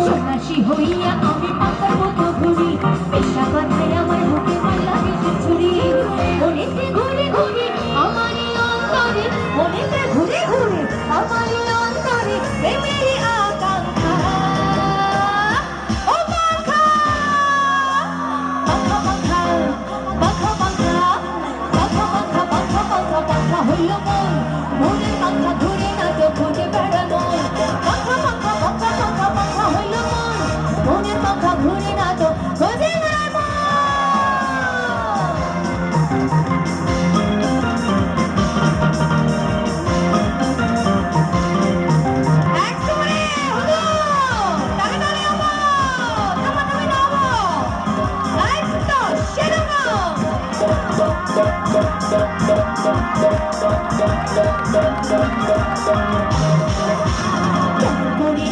সন্ন্যাসী হইয়া আমি পাতার মতো ঘুরি, পেশা কথায় আমার বুকে মাল্লা গেছে ছুরি। মনেতে ঘুরে ঘুরে আমারই অন্তরে, মনেতে ঘুরে ঘুরে আমারই অন্তরে প্রেমেরই আকাঙ্ক্ষা। ও পাখা পাখা পাখা পাখা পাখা পাখা পাখা পাখা পাখা পাখা হইল মন, মনের পাখা ঘুরে না তো ঘুরে বেড়া মন। পাখা পাখা পাখা পাখা পাখা হইল মন, মনের পাখা ঘুরে না তো ঘুরে বেড়া মন। একজোরে হুজুর তালে তালে আমো নামা নামে নামো লাইফ তো সেরকম। কেমন করে